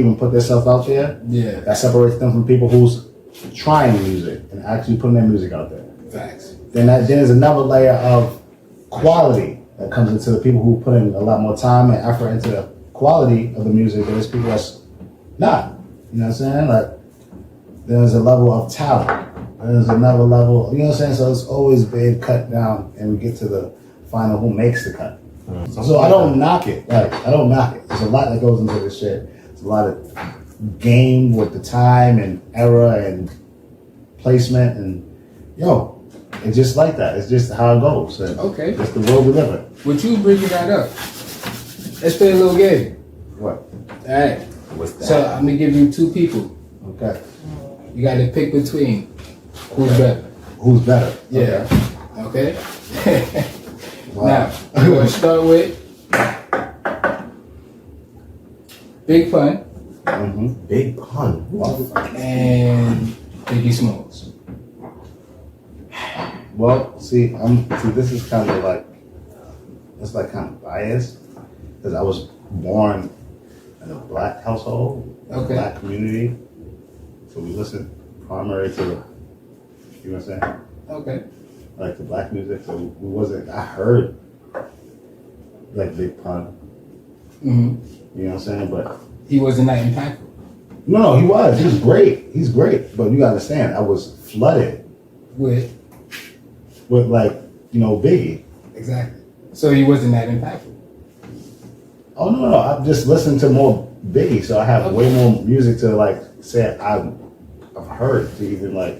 even put themselves out there. Yeah. That separates them from people who's trying music and actually putting their music out there. Facts. Then there's another layer of quality that comes into the people who put in a lot more time and effort into the quality of the music than there's people that's not. You know what I'm saying? Like, there's a level of talent. There's another level, you know what I'm saying? So it's always been cut down and we get to the final who makes the cut. So I don't knock it. Like, I don't knock it. There's a lot that goes into this shit. There's a lot of game with the time and era and placement and it's just like that. It's just how it goes. And okay. It's the world we live in. With you bringing that up, let's play a little game. What? All right. What's that? So I'm gonna give you two people. Okay. You got to pick between who's better. Who's better? Yeah. Okay. Wow. Now we're gonna start with Big Pun Big Pun. Wow. and Biggie Smalls. Well, see, this is kind of like, it's like kind of biased because I was born in a black household, Okay. black community, so we listen primary to the, you know what I'm saying, Okay. like the black music. So we wasn't. I heard like Big Pun, Mm-hmm. you know what I'm saying, but He wasn't that impactful. no, he was. He was great. He's great, but you gotta understand, I was flooded With with like Biggie. exactly. So he wasn't that impactful. Oh no, I've just listened to more Biggie, so I have way more music to like say I've heard to even like,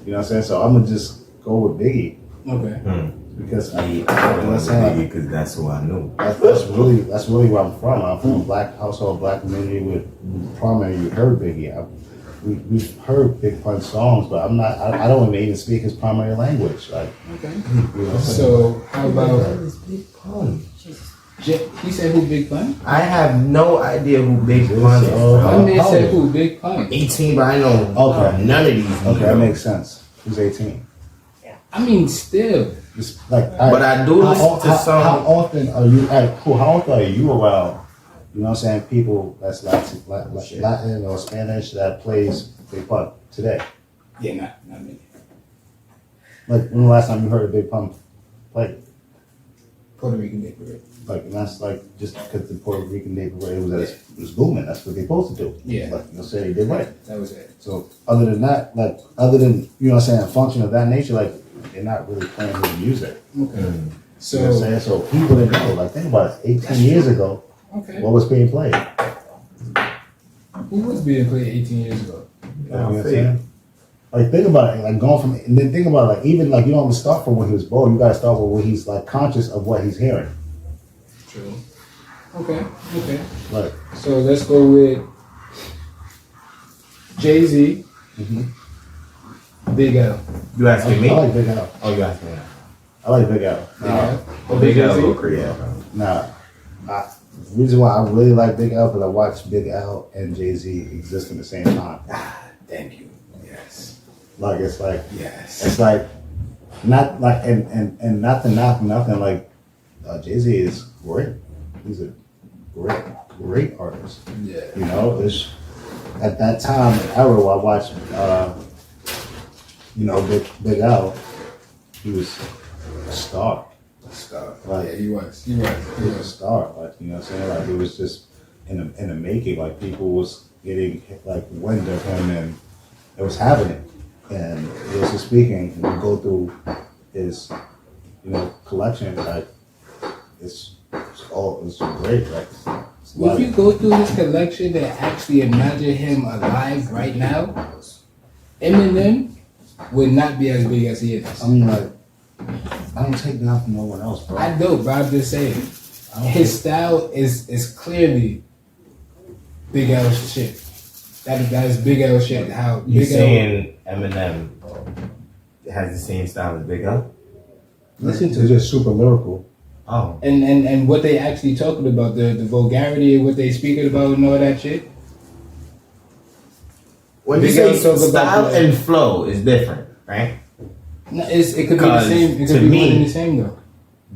you know what I'm saying. So I'm gonna just go with Biggie Okay. because I don't what's know saying, because that's who I know. that's really where I'm from. I'm from a black household, black community with primary. You heard Biggie. We've heard Big Pun songs, but I'm not. I don't even speak his primary language. Like, Okay. you know, So how about It's Big Pun. he said who Big Pun? I have no idea who Big Pun is. One man how said old? who Big Pun. 18, but I know Okay. none of these. okay, that makes sense. Who's 18? I mean, still. Just like, But I do listen to some. How often are you? How often are you around? You know what I'm saying? People that's Latin or Spanish that plays Big Pun today. Yeah, not me. Like, when the last time you heard a Big Pun play? Puerto Rican Day Parade. Like, and that's like just because the Puerto Rican Day Parade was booming. That's what they're supposed to do. Yeah. Like, you know, say they did right. That was it. So other than that, like, other than, you know what I'm saying, a function of that nature, like, they're not really playing his music. Okay. You know what I'm So saying? So people didn't know. Like, think about it. 18 years ago, okay. what was being played? Who was being played 18 years ago? You know what I'm saying? Like, think about it. Like, going from, and then think about it. Like, even like, you don't even start from when he was born. You gotta start with when he's like conscious of what he's hearing. True. Okay. Like, So let's go with Jay-Z, Big L. You asking me? I like Big L. Oh, you asking me? I like Big L. Or Big L Jay-Z? go crazy. Nah. The reason why I really like Big L because I watched Big L and Jay-Z exist at the same time. Thank you. Yes. Like, it's like, Yes. it's like, not like, and not to knock nothing, like, Jay-Z is great. He's a great artist. Yeah. You know, it's at that time and era where I watched, Big L, he was a star. Star. Like, Yeah, he was. He was a star. Like, you know what I'm saying? Like, it was just in the making. Like, people was getting like wind of him and it was happening. And it was just speaking. When you go through his, collection, like, it's great. Like, If you go through his collection and actually imagine him alive right now, Eminem would not be as big as he is. I mean, like, I don't take nothing from no one else, bro. I know, but I'm just saying. His style is clearly Big L shit. That is Big L shit. How You Big saying Eminem has the same style as Big L? Listen to just super lyrical. Oh. and what they actually talking about, the vulgarity of what they speaking about and all that shit. When you Big say L talk about style the- and flow is different, right? No, it could be the 'Cause same. It to could be me- one and the same though.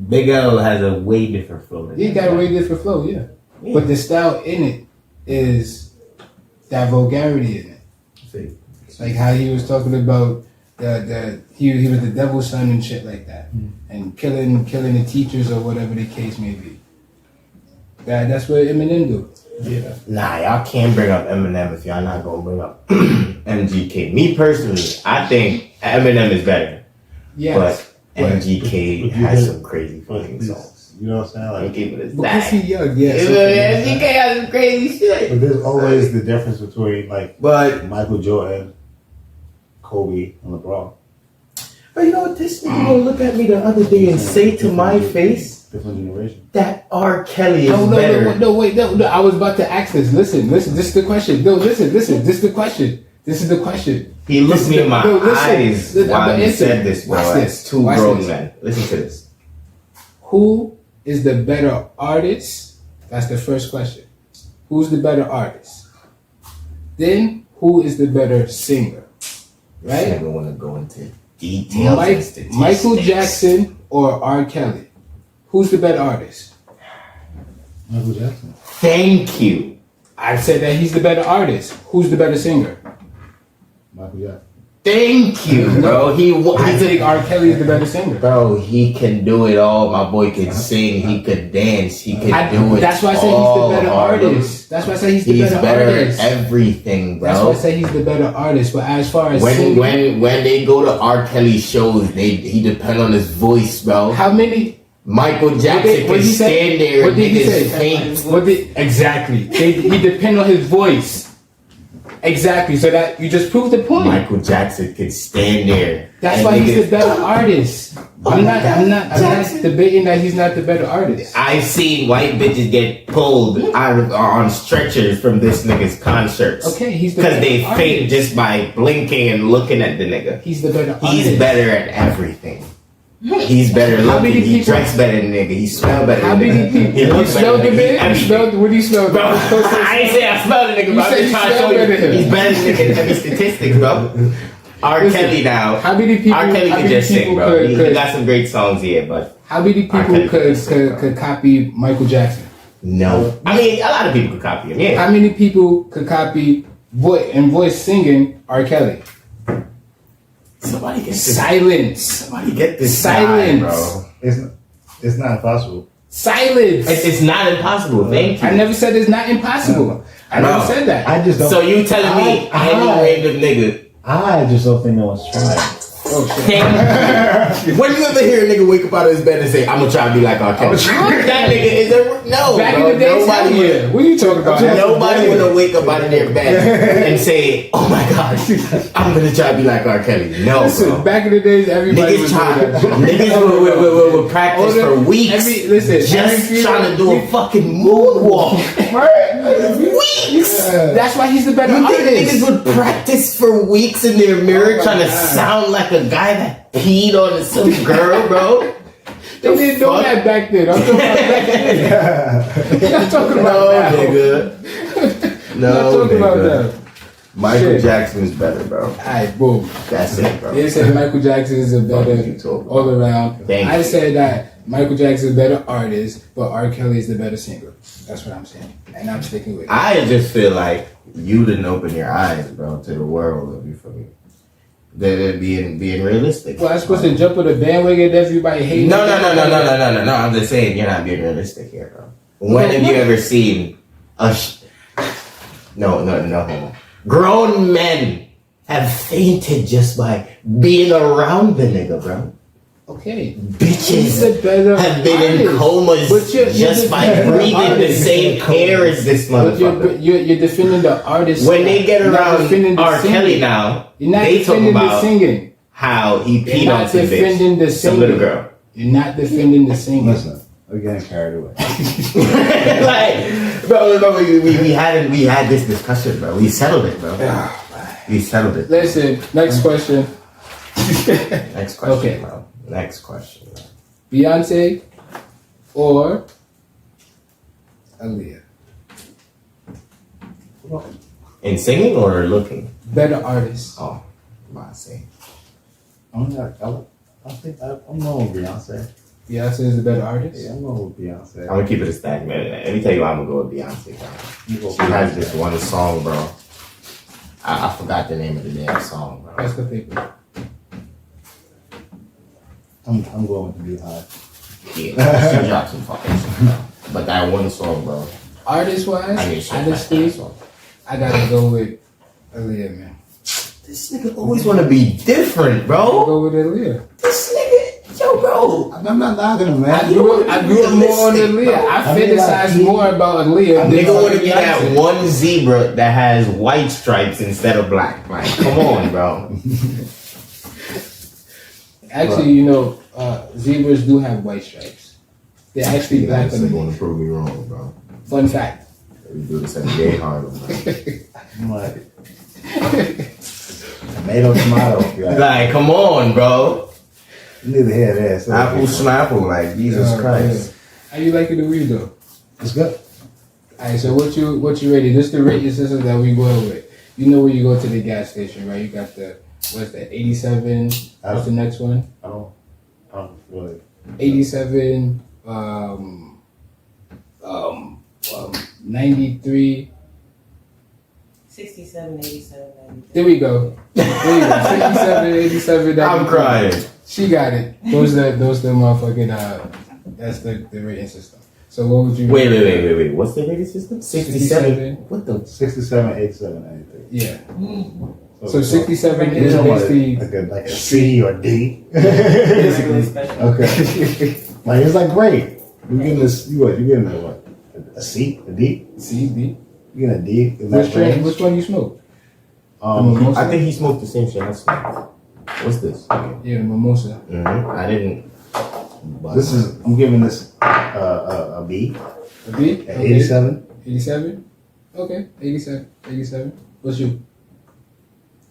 Big L has a way different flow than He got a Eminem. way different flow, yeah. Yeah. But the style in it is that vulgarity in it. See. Like how he was talking about he was the devil's son and shit like that, and killing the teachers or whatever the case may be. That's what Eminem do. Yeah. Nah, y'all can't bring up Eminem if y'all not gonna bring up MGK. Me personally, I think Eminem is better. Yes. But MGK has some crazy fucking songs. You know what I'm saying? Like, keep it Because aside. he young, yes. MGK has some crazy shit. But there's always the difference between like But Michael Jordan, Kobe, and LeBron. But you know what? This nigga gonna look at me the other day and say to my face Different generation. that R. Kelly is No, better. no. I was about to ask this. Listen. This is the question. No, listen. This is the question. This is the question. He looked me in my eyes Listen, while he listen. said this, bro. Watch As this. two Watch grown this. men. Listen to this. Who is the better artist? That's the first question. Who's the better artist? Then, who is the better singer? Right? I don't want to go into details. and statistics. Michael Jackson or R. Kelly? Who's the better artist? Michael Jackson. Thank you. I said that he's the better artist. Who's the better singer? Michael Jackson. Thank you, bro. I think R. Kelly is the better singer. Bro, he can do it all. My boy can sing. He could dance. He could do it. That's why I say he's all, the better Harlem. artist. That's why I say he's the He's better better artist. at everything, bro. That's why I say he's the better artist. But as far as singing, when they go to R. Kelly shows, he depend on his voice, bro. how many? Michael Jackson can stand there What and did make he his say? paint. Exactly. He depend on his voice. Exactly. So that you just proved the point. Michael Jackson can stand there. That's and why make he's his- the better artist. I'm not debating that he's not the better artist. I've seen white bitches get pulled out of, on stretchers from this nigga's concerts. Okay, he's the Because better they artist. faint just by blinking and looking at the nigga. He's the better artist. He's better at everything. He's better How many looking. He people- drinks better than nigga. He smell better How than many nigga. people? He You looks better smelled the than man? You everything. smelled? What do you smell? Bro, I ain't say I smelled the nigga, You but I'm said just you trying to smell show you. better than him. He's better than nigga in every statistics, bro. R. Listen, Kelly now. How many people? R. Kelly how can many just sing, people bro. He could- got some great songs here, but How many R. people Kelly can just sing, bro. could copy Michael Jackson? No. I mean, a lot of people could copy him, yeah. How many people could copy voice singing R. Kelly? Somebody get this. Silence. Somebody get this Silence. guy, bro. It's not impossible. Silence. It's not impossible. Thank you. I never said it's not impossible. I never No. said that. I just don't. So you telling me any random nigga? I just don't think no one's trying. Oh shit. When you ever hear a nigga wake up out of his bed and say, "I'm gonna try to be like R. Kelly"? That nigga is no. Back bro. in the day, Nobody yeah. would. What are you talking about? Nobody would wake up out of their bed and say, "Oh my gosh, I'm gonna try to be like R. Kelly." No, Listen, bro. back in the days, everybody Niggas was try. doing that. Niggas would practice for weeks. Listen, just trying to do a fucking moonwalk. Weeks. That's why he's the better You think artist. niggas would practice for weeks in their mirror Oh my trying to God. sound like a guy that peed on some girl, bro? They didn't know that back then. I'm talking about back then. I'm talking about No, now. nigga. I'm No, not talking about nigga. that. Michael Shit. Jackson is better, bro. Alright, boom. That's it, bro. They said Michael Jackson is a What better you talking about? all around. Thank I you. said that Michael Jackson is a better artist, but R. Kelly is the better singer. That's what I'm saying. And I'm sticking with it. I just feel like you didn't open your eyes, bro, to the world of you for me. They're being realistic. Well, I'm supposed to jump on the bandwagon that everybody hates. No. I'm just saying you're not being realistic here, bro. When have you ever seen a no homo. Grown men have fainted just by being around the nigga, bro. Okay. Bitches He's a better have been in artist. comas But you're just by defending the breathing the artist. same air as this But motherfucker. you're defending the artist. When they get You're not around defending the R. singing. Kelly now, You're not they talk defending the about singing. how he You're peed not on some defending the bitch, some little singing. girl. You're not defending the singing. Listen, we're getting carried away. Like, bro, we had this discussion, bro. We settled it, bro. We settled it. Listen, next question. Next question, Okay. bro. Next question, bro. Beyonce or Aaliyah? In singing or looking? Better artist. Oh, Beyonce. I'm going with Beyonce. Beyonce is the better artist? Yeah, I'm going with Beyonce. I'm gonna keep it a stack, man. Let me tell you why I'm gonna go with Beyonce, bro. She has this one song, bro. I forgot the name of the damn song, bro. That's the paper. I'm going with the Beehive. Yeah, she dropped some fucking shit, bro. But that one song, bro. Artist wise, honestly, I gotta go with Aaliyah, man. This nigga always want to be different, I'll bro. go with Aaliyah. This nigga, yo, bro. I'm not knocking him, man. I grew up more on Aaliyah. I fantasize more about Aaliyah. Nigga want to be that one zebra that has white stripes instead of black. Like, come on, bro. Actually, you know, zebras do have white stripes. They're actually black on You're the going to prove me wrong, bro. Fun fact. We do this every day, Harlem. I'm like, tomato. Like, Like, come on, bro. you need to hear this. Apple snapple, like Jesus Christ. How you liking the weed though? It's good. Alright, so what you ready? This the rating system that we going with. You know when you go to the gas station, right? You got the what's that? 87. What's the next one? I don't really. 87. 93. 67, 87, 93. There we go. 67, 87. I'm crying. She got it. Those the motherfucking that's the rating system. So what would you Wait. What's the rating system? 67. 67. What the? 67, 87, 93. Yeah. So 67 You is know what, basically like a C or D. Basically special. Okay. Like it's like great. You getting this? You getting a what? A C? A D? C, D. You getting a D? In that range? Which one you smoke? I think he smoked the same shit I smoked. What's this? Yeah, the mimosa. I didn't. But This is. I'm giving this a B. A B? At 87. 87? Okay, 87. 87. What's you?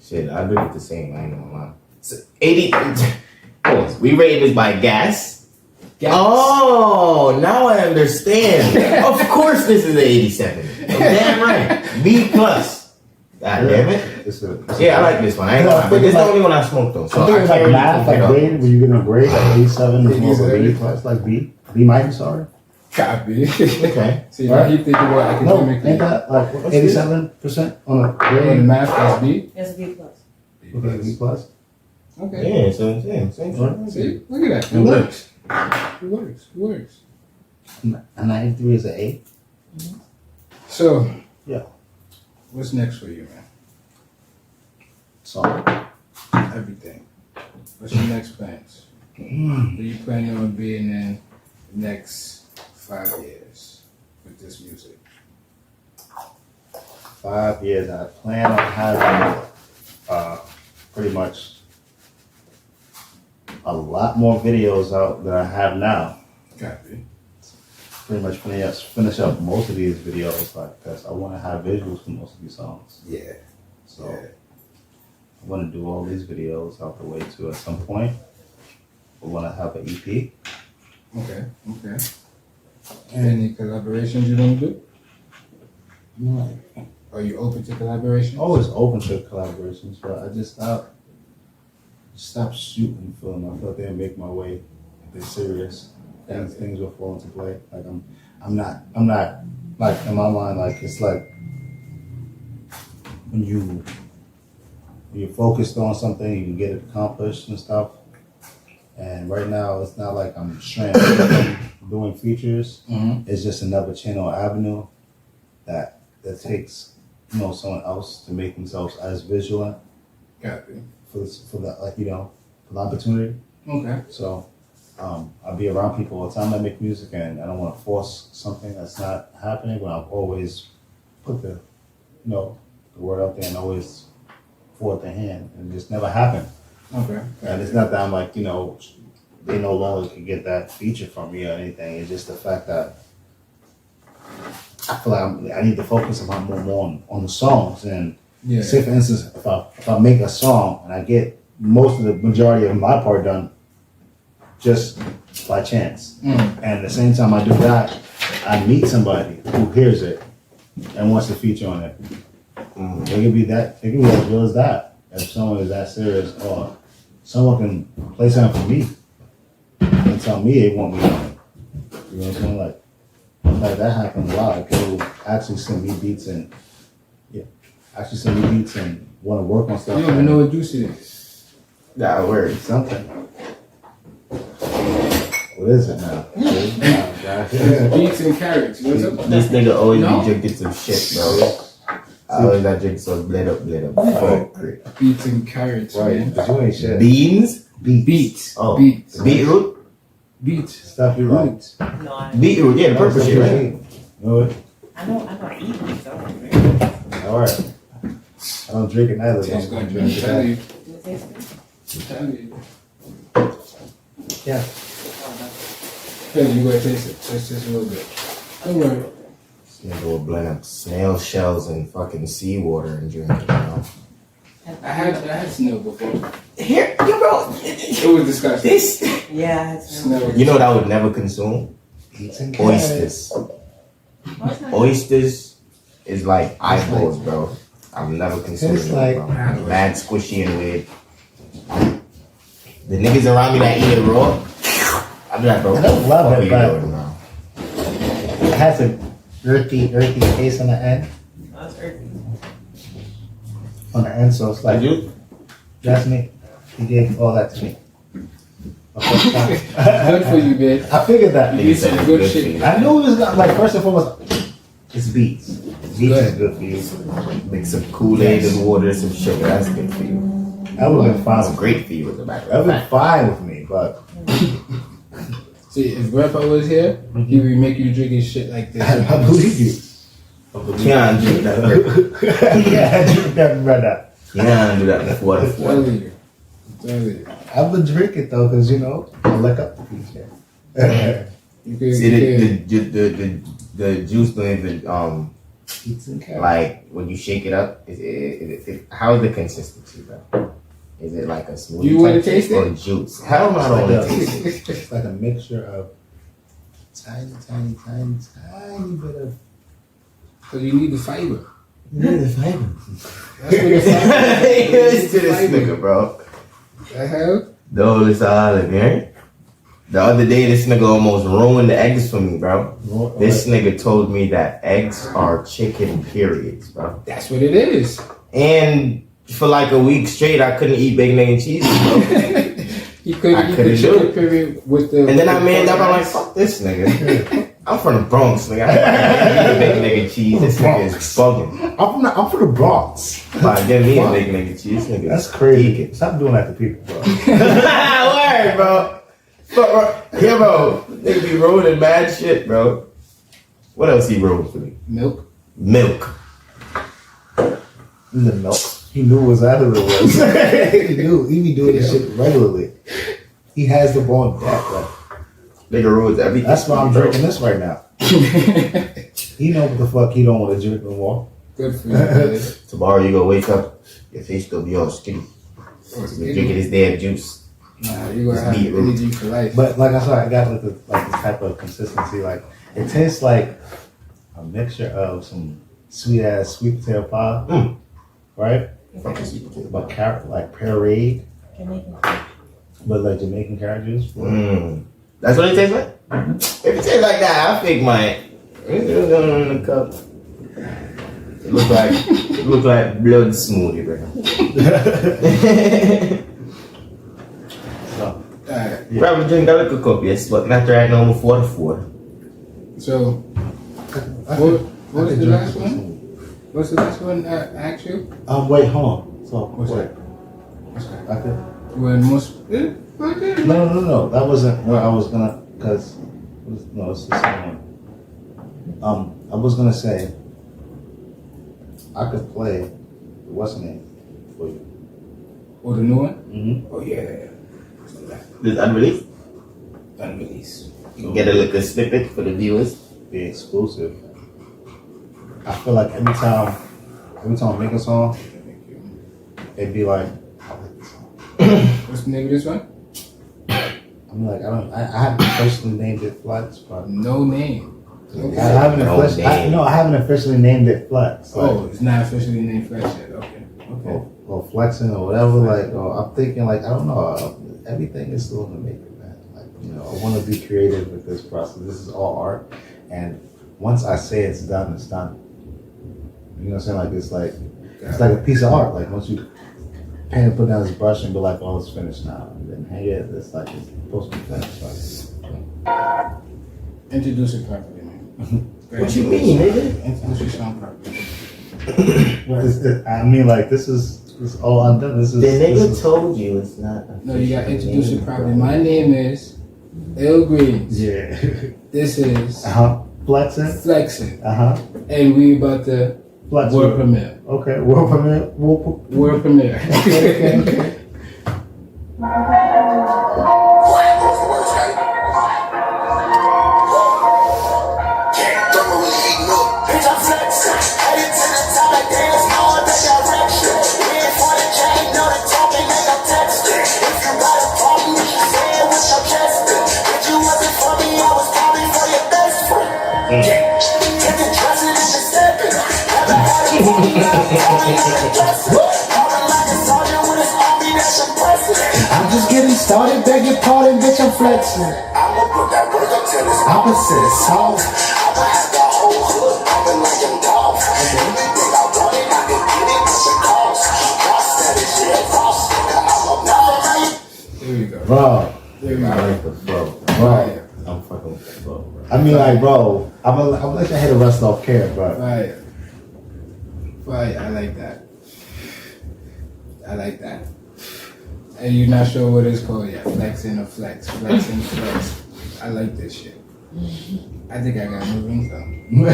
shit. I agree with the same. I ain't gonna lie. So 80. Pause. We rated this by gas. Gas. Oh, now I understand. Of course, this is an 87. Damn right. B plus. God damn it. Yeah, I like this one. I ain't gonna lie. But this is the only one I smoked though. So I think it's like math, like grade, when you get a grade, like 87 is more of a B 87. plus, like B. B minus, sorry. Copy. Okay. See, now you think about No, academically. ain't that like What's 87% on a On the grade? math, that's B. That's a B plus. Okay, B plus. Okay. Yeah, same. See, look at that. It It works. It works. It works. A 93 is an A. So, Yeah. what's next for you, man? So, Everything. What's your next plans? Where you planning on being in the next 5 years with this music? 5 years, I plan on having pretty much a lot more videos out than I have now. Copy. Pretty much finish up most of these videos, like, because I want to have visuals for most of these songs. Yeah. So I want to do all these videos out the way too at some point. I want to have an EP. Okay. Any collaborations you want to do? Are you open to collaborations? Always open to collaborations, but I just stopped shooting film. I thought they'd make my way. They're serious. Things will fall into play. Like I'm not like in my mind, like it's like when you're focused on something, you can get it accomplished and stuff. And right now, it's not like I'm stranded from doing features. Mm-hmm. It's just another channel or avenue that takes someone else to make themselves as vigilant Copy. for the opportunity. Okay. So I be around people all the time that make music, and I don't want to force something that's not happening. But I've always put the word out there and always forward the hand, and it just never happened. Okay. And it's not that I'm like, they no longer can get that feature from me or anything. It's just the fact that I feel like I need to focus more on the songs. And Yeah. say, for instance, if I make a song and I get most of the majority of my part done just by chance. And at the same time I do that, I meet somebody who hears it and wants to feature on it. It can be as real as that. If someone is that serious, or someone can play something for me and tell me they want me on it. You know what I'm saying? Like that happens a lot. Like, people actually send me beats, and actually send me beats and want to work on stuff. You don't even know what juice it is. That works. Something. What is it now? Beets and carrots. What's up? This nigga always No? be drinking some shit, bro. I always got drinking some bled up. Fuck. Beets and carrots, Right, man. but you ain't shit. Beans? Beets. Oh. Beets. Beetroot? Beets. Stuff you right. Beets. No, I Beetroot, yeah, the purple shit, right? You know what? I eat these. I don't drink them. All right. I don't drink it neither. Tastes good. Don't I'm drink telling it. you. Does it taste good? I'm telling you. Yeah. Oh, no. Hey, you gotta taste it. Taste this a little bit. Don't worry. This nigga will blend up snail shells and fucking seawater and drink it, you know? I had snail before. Here, you bro. It was disgusting. This. Yeah, I had Snail. You know what I would never consume? Beets and carrots. Oysters. Oysters is like eyeballs, bro. I've never consumed Tastes it, like- bro. Mad squishy and weird. The niggas around me that eat it raw, I'm like, bro. I don't love what it, you but- doing, bro? It has a earthy taste on the end. That's earthy. On the end, so it's like, You? that's me. He gave all that to me. The first Good for time. you, man. I figured that. You eat some good shit. I knew it was not, like, first and foremost, it's beets. Beets is good for you. Mix some Kool-Aid and water, some sugar. That's good for you. That would have been fine That's with me. great for you as a matter That of would have fact. been fine with me, but See, if Grandpa was here, he would make you drink his shit like this. I believe you. I believe you. Can't drink that. Yeah, you never read that. Can't do that before the I'm telling you. I'm telling you. I would drink it though, because you know, I look up the feature. You can, See, you the juice don't even, Beets and carrots. like, when you shake it up, how is the consistency, bro? Is it like a smoothie You wanna type taste or it? juice? Hell no, I don't want to taste it. It's like a mixture of tiny bit of. Cause you need the fiber. The fiber. That's what the fiber Listen to this nigga, bro. The hell? No, it's all in here. The other day, this nigga almost ruined the eggs for me, bro. This nigga told me that eggs are chicken periods, bro. That's what it is. And for like a week straight, I couldn't eat bacon, egg, and cheese, bro. He couldn't I eat couldn't the do chicken it. period with the. And then I with the manned up, I'm like, rice. fuck this nigga. I'm from the Bronx, nigga. I can't eat bacon, egg, and cheese. This nigga is bugging. I'm from the Bronx. Like, get me a bacon, egg, and cheese. Nigga. That's crazy. Stop doing that to people, bro. Word, bro. Yeah, bro. Nigga be rolling mad shit, bro. What else he rolled for me? Milk. Milk. The milk. He knew exactly what it was. He knew. He be doing this shit regularly. He has the ball in back. Like, Nigga rules everything. that's why I'm drinking this right now. He know what the fuck he don't want to drink no more. Good for you, man. Tomorrow you gonna wake up, your face still be all skinny. Oh, You're drinking this damn juice. Nah, you gonna It's have beetroot. energy for life. But like I said, I got this type of consistency. Like it tastes like a mixture of some sweet potato pie, right? But carrot, like pureed, Jamaican. but like Jamaican carrot juice. That's what it tastes like? If it tastes like that, I think my in the cup. It look like blood smoothie, bro. So, Alright, Probably drink that like a cup, yes, but not right now before the 4. so I what could was the drink last this one? What's the last one? Actually, Wait, hold on. So, What's wait. What's that? I could. When most right there. No. That wasn't where I was gonna. Cause no, it's the same one. I was gonna say I could play what's the name for you. Or the new one? Mm-hmm. Oh yeah. This unreleased? Unreleased. You can get a little snippet for the viewers. Be exclusive. I feel like every time I make a song, it'd be like, I like this song. What's the name of this one? I'm like, I haven't officially named it Flex, but No name. I Okay. haven't No officially, name. I haven't officially named it Flex. Like, Oh, it's not officially named Flex yet. Okay. Okay. or flexing or whatever. Like, or I'm thinking like, I don't know. Everything is still in the making, man. Like, you know, I want to be creative with this process. This is all art, and once I say it's done, it's done. You know what I'm saying? Like, it's like It's like a piece of art. Like once you paint and put down this brush and be like, oh, it's finished now. And then hang it. It's like it's supposed to be finished. Like, Introduce it properly, man. What you mean, nigga? Introduce your song properly. I mean, like this is all undone. This is. The nigga this is told you it's not. No, you gotta introduce it properly. My name is Greenz. yeah. This is Flexing. Flexing. And we about to flex. world premiere. Okay. World premiere. World premiere. Okay. I'm just getting started, beg your pardon, bitch, I'm flexing. I'ma put that work up till it's opposite, it's soft. I'ma have the whole hood popping like them dogs. Anything I want it, I can get it, what's it cost? Prosthetic, yeah, frost, nigga, I'm a There you go. Bro. There you I go. like the flow. Bro. I'm fucking with the flow, bro. I mean, like, bro, I'm gonna let you hit the rest off care, bro. Fire. Fire, I like that. I like that. And you're not sure what it's called yet. Flexing or flex. Flexing, flex. I like this shit. I think I got a new ringtone. I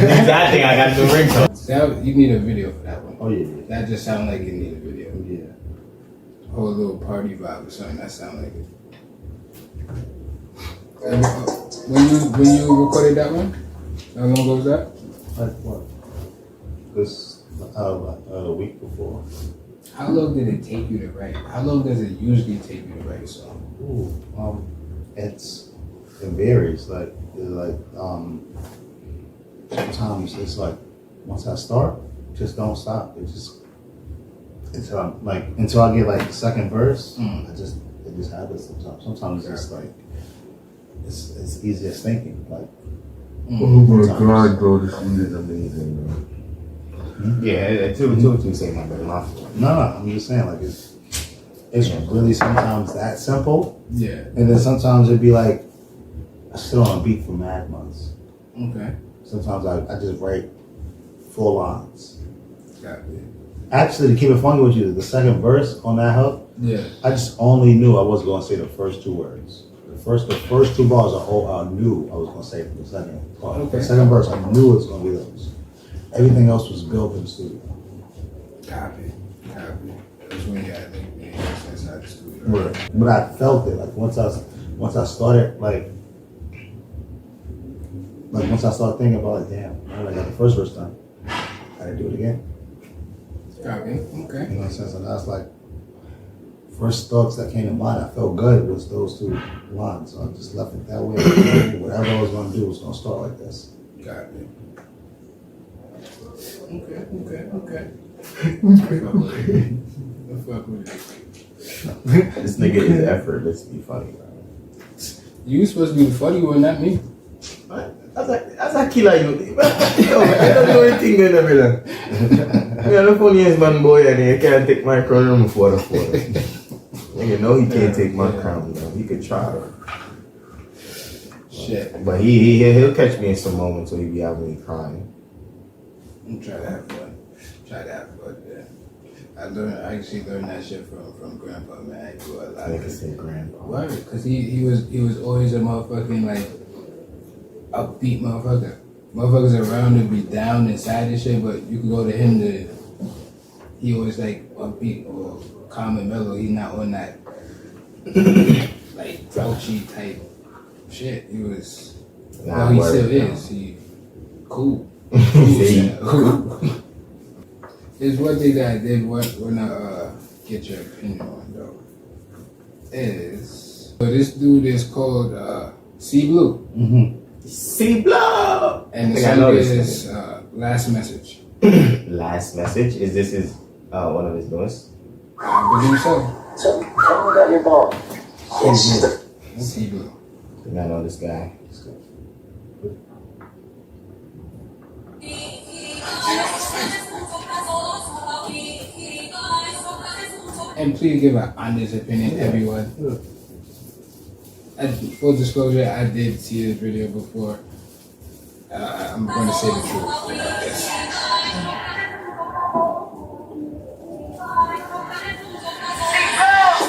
think I got the ringtone. That, you need a video for that one. Oh, yeah. That just sounds like you need a video. Yeah. Whole little party vibe or something. That sounds like it. When you recorded that one, how long ago was that? Like what? This a week before. How long did it take you to write? How long does it usually take you to write a song? Ooh, it varies. Sometimes it's like once I start, just don't stop. It just until I get like the second verse, it just happens sometimes. Sometimes it's just like it's easy as thinking. Like Oh my god, bro, this shit is amazing, bro. Yeah, two say my better mouth. no, I'm just saying like it's really sometimes that simple, Yeah. and then sometimes it'd be like I sit on a beat for mad months. Okay. Sometimes I just write 4 lines. Got it. Actually, to keep it funny with you, the second verse on that hook, Yeah. I just only knew I wasn't going to say the first 2 words. The first 2 bars I knew I was going to say for the second part. Okay. The second verse, I knew it was going to be those. Everything else was built in the studio. Copy. That's when you gotta think inside the studio. Right. But I felt it. Like once I started once I started thinking about damn, man, I got the first verse done. I gotta do it again. Copy. Okay. You know what I'm saying? So that's like first thoughts that came to mind. I felt good was those 2 lines. So I just left it that way. Whatever I was gonna do was gonna start like this. Got it. Okay. I fuck with it. This nigga is effortless to be funny, bro. You supposed to be the funny one, not me. That's a killer, you. Yo, I don't know anything in the middle. You're the funniest man, boy, and you can't take my crown for the Nigga know he can't take my crown, though. He could try, though. Shit. But he'll catch me in some moments where he be having me crying. I'm trying to have fun. Yeah. I actually learned that shit from Grandpa, man. I do a lot Nigga of say grandpa. Why? Because he was always a motherfucking like upbeat motherfucker. Motherfuckers around to be down inside and shit, but you can go to him he always like upbeat or calm and mellow. He's not on that like grouchy type shit. He was he still is. He cool. There's one thing that I did want to get your opinion on though. So this dude is called C Blue. Mm-hmm. C Blow! And the I song is Last Message. Last message? Is this his one of his newest? I believe so. Tell me about your mom. C Blue. I think I know this guy. And please give an honest opinion, everyone. Full disclosure, I did see this video before. I'm going to say the truth about this.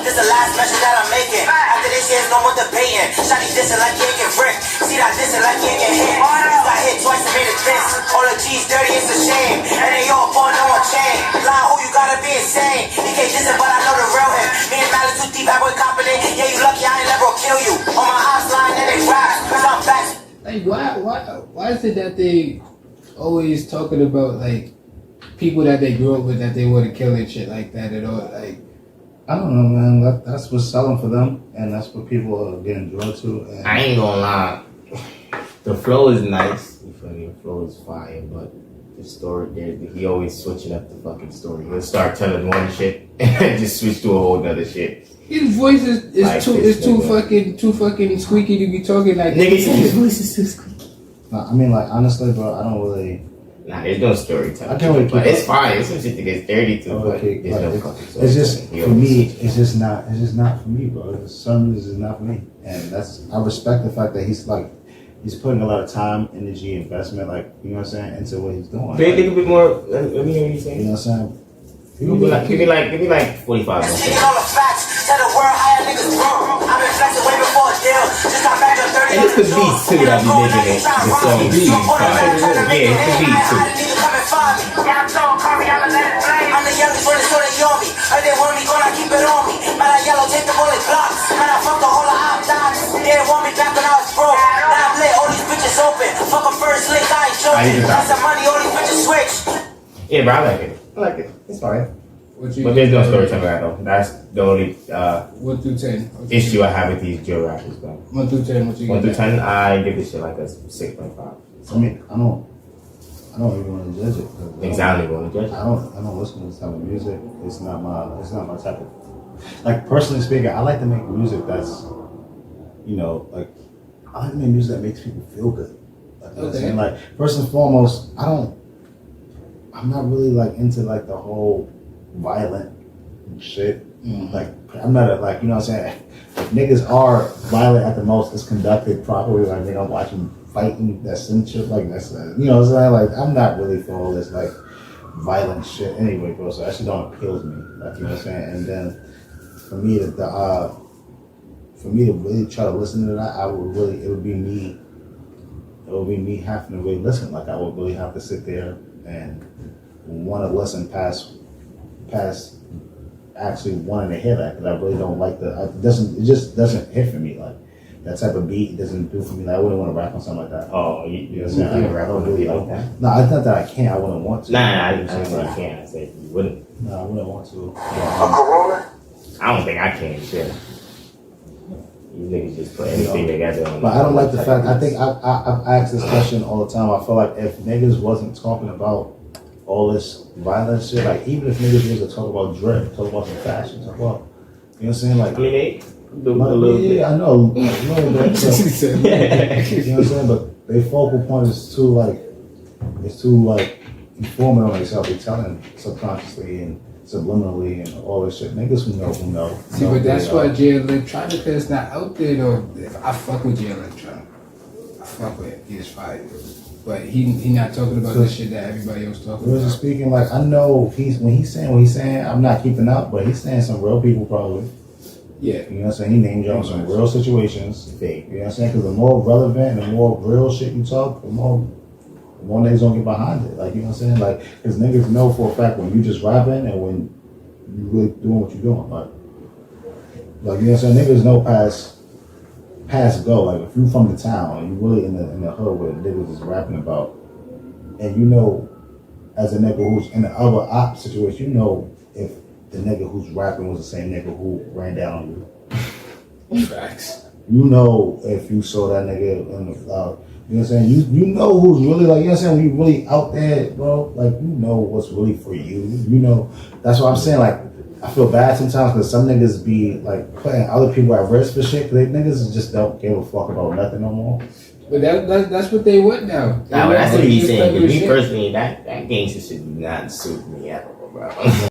This the last message that I'm making. After this year's no more debating. Shawty dissing like you ain't get ripped. See that dissing like you ain't get hit. You got hit twice and made it this. All the G's dirty, it's a shame. And they all born no one chain. Lying who you gotta be insane. He can't dissing, but I know the real him. Me and Malice too deep, that boy confident. Yeah, you lucky I ain't never kill you. On my ops line and they rap. Cause I'm back. Like, why is it that they always talking about, like, people that they grew up with that they want to kill and shit like that at all? Like, I don't know, man. That's what's selling for them, and that's what people are getting drawn to. And I ain't gonna lie. The flow is nice. You feel me? The flow is fire, but the story, he always switching up the fucking story. He'll start telling one shit and just switch to a whole nother shit. his voice is Like too fucking squeaky to be talking like Nigga said his voice is too squeaky. Nah, I mean, like, honestly, bro, I don't really. Nah, there's no storytelling. I can't really But keep it's fine. It's some shit that gets dirty too. But Okay, there's no like, fucking it's just storytelling. for me. It's just not for me, bro. Some is not for me, and that's I respect the fact that he's putting a lot of time, energy, investment, like, you know what I'm saying, into what he's doing. Think Like, a bit more. Let me hear what you you saying. know what I'm saying? Give me like 45 more Taking seconds. all the facts, tell the world how y'all niggas broke. I've been flexing way before a deal. Just got back to 30. And it's the beats too that be making it. The song beats fire. Yeah, it's the beat too. I'm the youngest one, so they on me. Heard they want me, gonna keep it on me. Man, I yellow, take the bullet blocks. Man, I fucked the whole of op dots. They didn't want me back when I was broke. Now I'm lit, all these bitches open. Fuck a first lick, I ain't joking. Got some money, all these bitches switch. Yeah, bro, I like it. I like it. It's fine. what you But there's no storytelling at all. That's the only 1 through 10. issue I have with these drill rappers, bro. 1 through 10. What you 1 get? through 10, I give this shit like a 6.5. I mean, I don't even want to judge it. 'Cause Exactly going to judge it. I don't listen to this type of music. It's not my type of. Like, personally speaking, I like to make music that's, you know, like, I like to make music that makes people feel good. Like, you know what I'm saying? Like, first and foremost, I'm not really like into like the whole violent shit. Like, I'm not like, you know what I'm saying? If niggas are violent at the most, it's conducted properly. Like, nigga, I'm watching fighting, that's some shit like that's, you know what I'm saying? Like, I'm not really for all this like violent shit anyway, bro. So that shit don't appeal to me. Like, you know what I'm saying? And then for me to really try to listen to that, it would be me having to really listen. Like, I would really have to sit there and want to listen past actually wanting to hear that, because I really don't like it just doesn't hit for me. Like, that type of beat doesn't do for me. Like, I wouldn't want to rap on something like that. Oh, you know what I'm can't saying? rap I on don't a really beat like like that? No, it's not that I can't. I wouldn't want to. Nah, I You didn't know what I'm say saying? you can't. I said you wouldn't. No, I wouldn't want to. Corona? I don't think I can, shit. You niggas just put anything together on But I don't like the type fact. of I think beats. I've asked this question all the time. I feel like if niggas wasn't talking about all this violent shit, like, even if niggas used to talk about drip, talk about some fashion, talk about, you know what I'm saying? Like, I mean, they do a like, little yeah, bit. I know, a little bit. But, you know what I'm saying? But their focal point is too informative on themselves. They're telling subconsciously and subliminally and all this shit. Niggas who know. See, but that's why Jay Electronica is not out there though. I fuck with Jay Electronica. I fuck with him. He's fire. But he not talking about the shit that everybody else talking Really about. speaking, like, I know when he's saying what he's saying, I'm not keeping up, but he's saying some real people probably. Yeah. You know what I'm saying? He named you on some real situations. You know what I'm saying? Because the more relevant and the more real shit you talk, the more niggas gonna get behind it. Like, you know what I'm saying? Like, because niggas know for a fact when you just rapping and when you really doing what you're doing. Like, you know what I'm saying? Niggas know past go. Like, if you from the town and you really in the hood where niggas is rapping about, and you know, as a nigga who's in the other op situation, you know if the nigga who's rapping was the same nigga who ran down on you. Facts. You know if you saw that nigga in the you know what I'm saying? You know who's really, like, you know what I'm saying, when you really out there, bro, like, you know what's really for you. You know, that's what I'm saying. Like, I feel bad sometimes because some niggas be like putting other people at risk for shit, because they niggas just don't give a fuck about nothing no more. But that's what they want now. Nah, but that's what he's saying. This type Because of me shit. personally, that gangster shit do not suit me at all, bro.